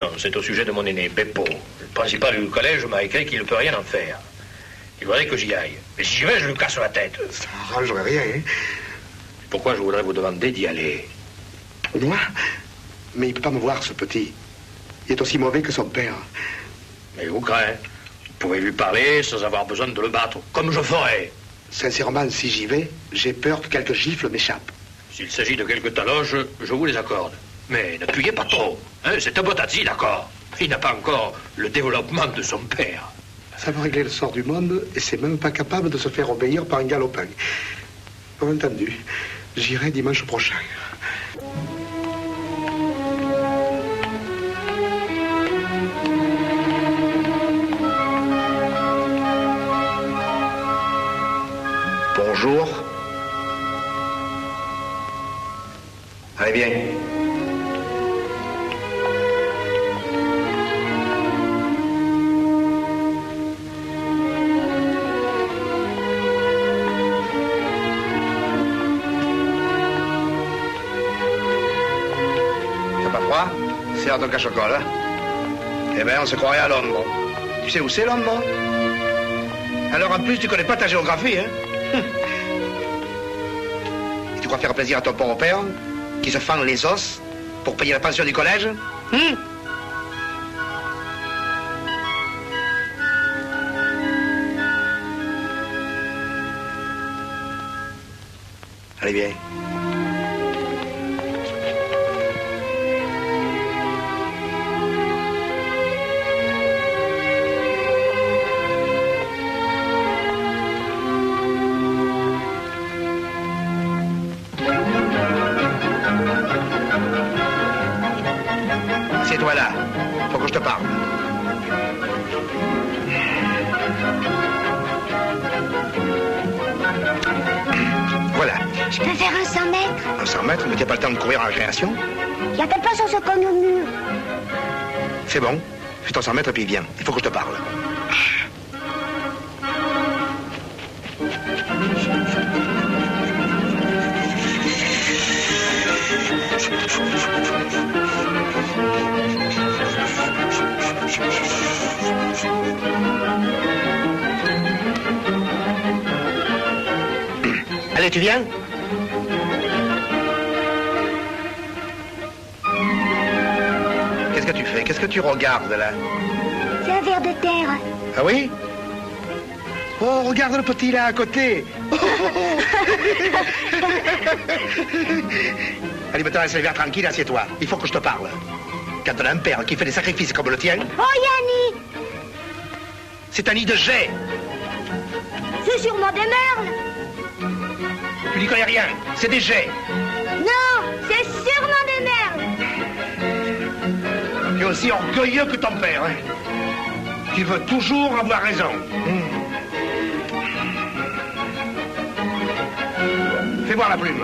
Non, c'est au sujet de mon aîné, Beppo. Le principal du collège m'a écrit qu'il ne peut rien en faire. Il voudrait que j'y aille. Mais si j'y vais, je lui casse la tête. Ça n'arrangerait rien, hein. Pourquoi je voudrais vous demander d'y aller? Moi? Mais il peut pas me voir, ce petit. Il est aussi mauvais que son père. Mais vous crains. Vous pouvez lui parler sans avoir besoin de le battre, comme je ferai. Sincèrement, si j'y vais, j'ai peur que quelques gifles m'échappent. S'il s'agit de quelques taloges, je vous les accorde. Mais n'appuyez pas trop. Hein, c'est un Botazzi, d'accord. Il n'a pas encore le développement de son père. Ça va régler le sort du monde et c'est même pas capable de se faire obéir par un galopin. Entendu. J'irai dimanche prochain. Bonjour. Allez, viens. T'as pas froid? Serre ton cache-colle, hein? Eh bien, on se croirait à Londres. Tu sais où c'est, Londres? Alors, en plus, tu connais pas ta géographie, hein? Et tu crois faire plaisir à ton pauvre père, qui se fend les os pour payer la pension du collège? Allez, viens. Assieds-toi là. Faut que je te parle. Voilà. Je peux faire un 100 mètres? Un 100 mètres, mais t'as pas le temps de courir en récréation? Il n'y a peut-être pas sur ce cogne au mur. C'est bon. Fais ton 100 mètres et puis viens. Il faut que je te parle. Allez, tu viens? Qu'est-ce que tu fais? Qu'est-ce que tu regardes, là? C'est un ver de terre. Ah oui? Oh, regarde le petit, là, à côté. Allez, maintenant, laisse les verres tranquilles, assieds-toi. Il faut que je te parle. Quand on a un père qui fait des sacrifices comme le tien... Oh, Yanni! C'est un nid de jet. C'est sûrement des merles. Tu n'y connais rien. C'est des jets. Non, c'est sûrement des merles. Tu es aussi orgueilleux que ton père, hein? Tu veux toujours avoir raison. Fais voir la plume.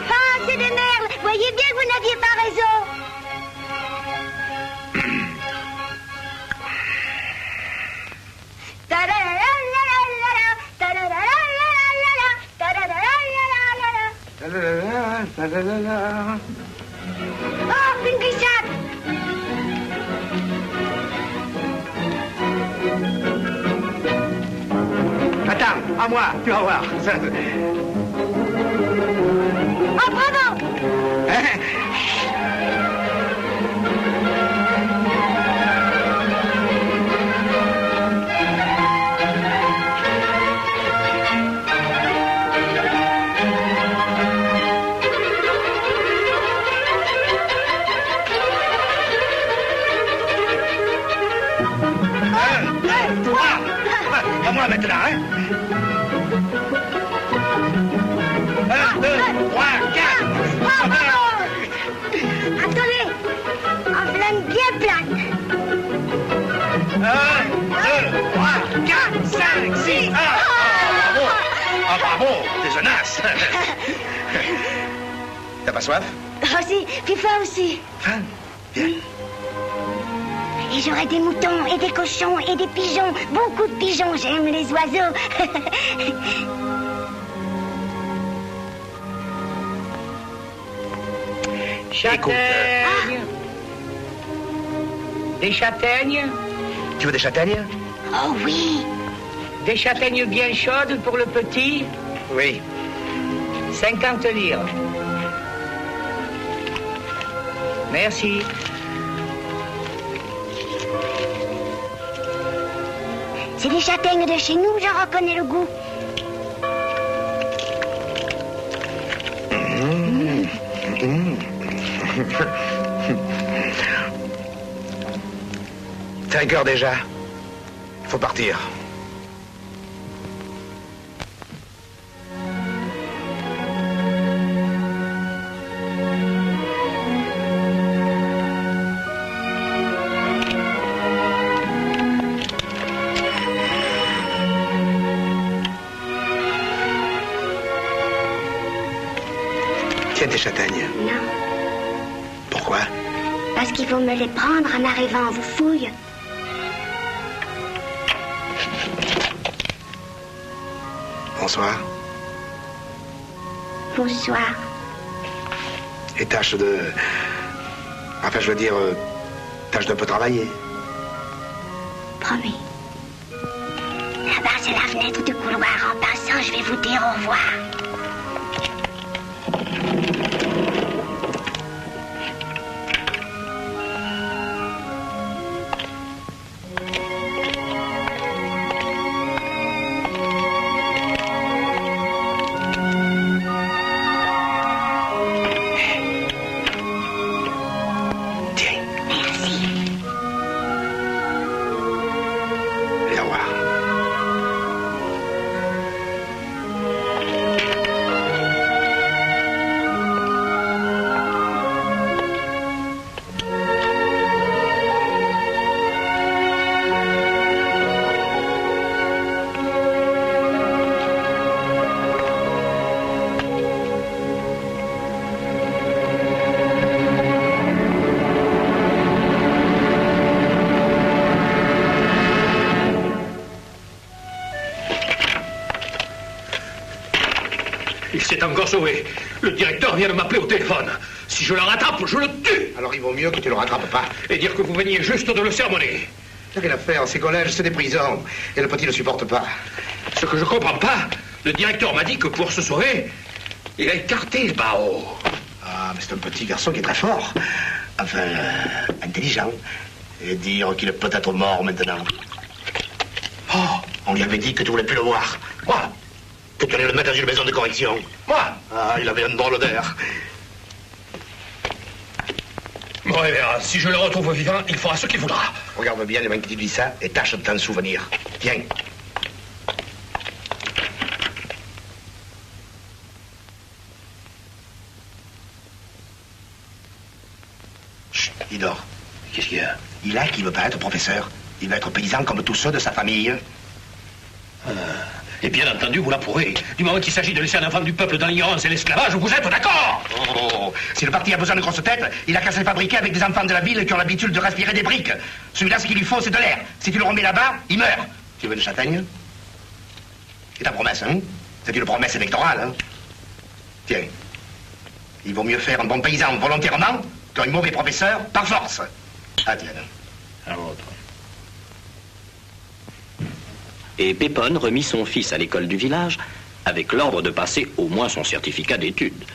Ah, c'est des merles. Voyez bien que vous n'aviez pas raison. Oh, une glissade. Attends, à moi, tu vas voir. Oh, bravo. Hein? À moi maintenant, hein? 1, 2, 3, 4. Oh, bravo. Attendez. En flamme bien plate. 1, 2, 3, 4, 5, 6. Ah, bravo! Ah, bravo! T'es un as! T'as pas soif? Oh, si, puis faim aussi. Faim? Viens. Et j'aurai des moutons et des cochons et des pigeons. Beaucoup de pigeons, j'aime les oiseaux. Châtaignes. Des châtaignes. Tu veux des châtaignes? Oh oui. Des châtaignes bien chaudes pour le petit. Oui. 50 livres. Merci. C'est des châtaignes de chez nous, j'en reconnais le goût. C'est 5 heures déjà. Il faut partir. Tiens tes châtaignes. Non, Pourquoi? parce qu'il faut me les prendre en arrivant aux fouilles. Bonsoir. Bonsoir. Et tâche de... Enfin, je veux dire, tâche d'un peu travailler. Promis. Là-bas, c'est la fenêtre du couloir. En passant, je vais vous dire au revoir. Tiens, Merci. et au revoir. Il s'est encore sauvé. Le directeur vient de m'appeler au téléphone. Si je le rattrape, je le tue. Alors il vaut mieux que tu le rattrapes pas. Et dire que vous veniez juste de le sermonner. Il n'y a rien à faire, ces collèges, c'est des prisons. Et le petit ne supporte pas. Ce que je comprends pas, le directeur m'a dit que pour se sauver, il a écarté Bao. Ah, mais c'est un petit garçon qui est très fort. Enfin, intelligent. Et dire qu'il est peut-être mort maintenant. Oh, on lui avait dit que tu voulais plus le voir. Moi, que tu allais le mettre dans une maison de correction. Moi, ah, il avait un drôle d'air. Bon, eh bien, si je le retrouve vivant, il fera ce qu'il voudra. Regarde bien les mains qui te disent ça et tâche de t'en souvenir. Tiens. Chut, il dort. Qu'est-ce qu'il y a? Il a qui veut pas être professeur. Il va être paysan comme tous ceux de sa famille. Et bien entendu, vous la pourrez. Du moment qu'il s'agit de laisser un enfant du peuple dans l'ignorance et l'esclavage, vous êtes d'accord? Oh, si le parti a besoin de grosses têtes, il a qu'à se les fabriquer avec des enfants de la ville qui ont l'habitude de respirer des briques. Celui-là, ce qu'il lui faut, c'est de l'air. Si tu le remets là-bas, il meurt. Tu veux des châtaignes? C'est ta promesse, hein? C'est une promesse électorale, hein? Tiens. Il vaut mieux faire un bon paysan volontairement qu'un mauvais professeur par force. Ah, tiens. À votre. Et Pépone remit son fils à l'école du village avec l'ordre de passer au moins son certificat d'études.